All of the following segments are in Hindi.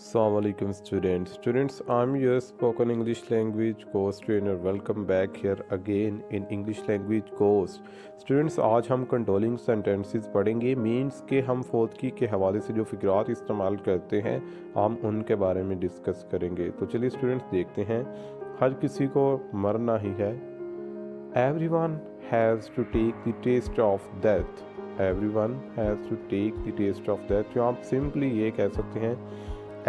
Assalamualaikum students, I'm your spoken English language course trainer. Welcome back here again in English language course. Students, आज हम कंट्रोलिंग सेंटेंसेस पढ़ेंगे। मीन्स के हम फोतकी के हवाले से जो फिक्रात इस्तेमाल करते हैं हम उनके बारे में डिस्कस करेंगे। तो चलिए स्टूडेंट्स देखते हैं। हर किसी को मरना ही है। Everyone has to take the taste of death. Everyone has to take the taste of death। जो आप सिंपली ये कह सकते हैं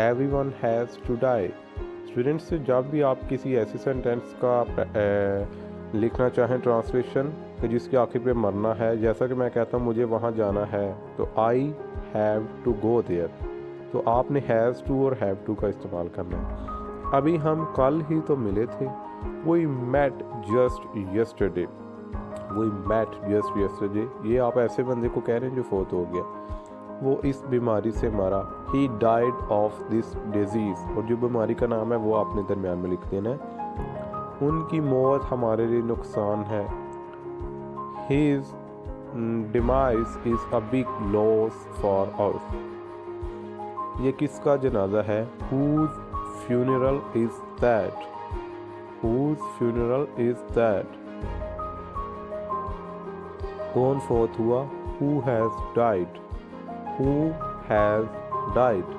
Everyone has to die। Students, जब भी आप किसी ऐसे सेंटेंस का लिखना चाहें ट्रांसलेशन कि जिसके आखिर पे मरना है, जैसा कि मैं कहता हूँ मुझे वहाँ जाना है, तो I have to go there, तो आपने हैज़ टू और हैव टू का इस्तेमाल करना है। अभी हम कल ही तो मिले थे। We met just yesterday. We met just yesterday, ये आप ऐसे बंदे को कह रहे हैं जो फोत हो गया, वो इस बीमारी से मरा। He died of this disease, और जो बीमारी का नाम है वो आपने दरमियान में लिख देना है। उनकी मौत हमारे लिए नुकसान है। His demise is a big loss for us. ये किसका जनाजा है? Whose funeral is that. Whose funeral is that. कौन फोत हुआ? Who has died. Who has died।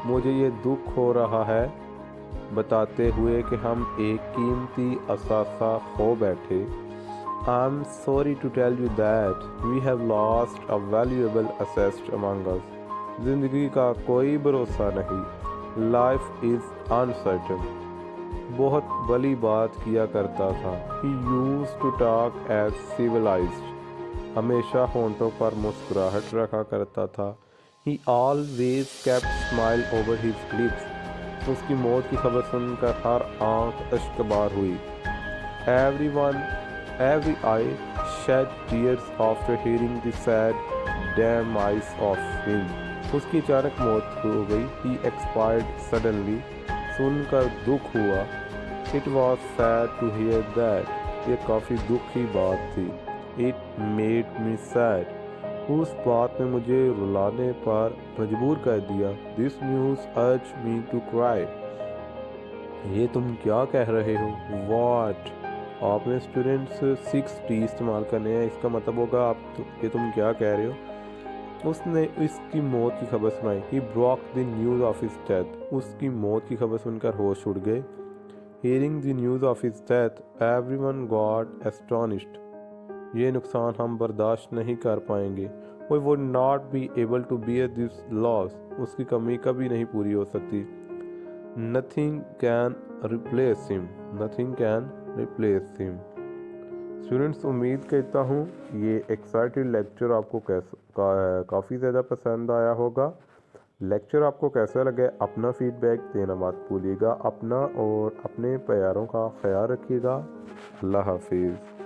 मुझे ये दुख हो रहा है बताते हुए कि हम एक कीमती असासा खो बैठे। I'm sorry to tell you that we have lost a valuable asset among us। जिंदगी का कोई भरोसा नहीं। Life is uncertain। बहुत भली बात किया करता था। He used to talk as civilized। हमेशा होंठों पर मुस्कुराहट रखा करता था। He always kept smile over his lips। उसकी मौत की खबर सुनकर हर आंख अश्कबार हुई। Every eye shed tears after hearing the sad demise of him। उसकी अचानक मौत हो गई। He expired suddenly। सुनकर दुख हुआ। It was sad to hear that। ये काफ़ी दुख की बात थी। It made me sad। उस बात ने मुझे रुलाने पर मजबूर कर दिया। This news urged me to cry। ये तुम क्या कह रहे हो? What। आपने स्टूडेंट्स 6T इस्तेमाल करने हैं। इसका मतलब होगा ये तुम क्या कह रहे हो। उसने इसकी मौत की खबर सुनाई। He broke the news of his death। उसकी मौत की खबर सुनकर होश उड़ गए। Hearing the news of his death, everyone got astonished। ये नुकसान हम बर्दाश्त नहीं कर पाएंगे। We would not be able to bear this loss। उसकी कमी कभी नहीं पूरी हो सकती। Nothing can replace him। Nothing can replace him। Students, उम्मीद करता हूँ ये एक्साइटेड लेक्चर आपको काफ़ी ज़्यादा पसंद आया होगा। लेक्चर आपको कैसा लगे अपना फीडबैक देना मत भूलिएगा। अपना और अपने प्यारों का ख्याल रखिएगा। अल्लाह हाफिज़।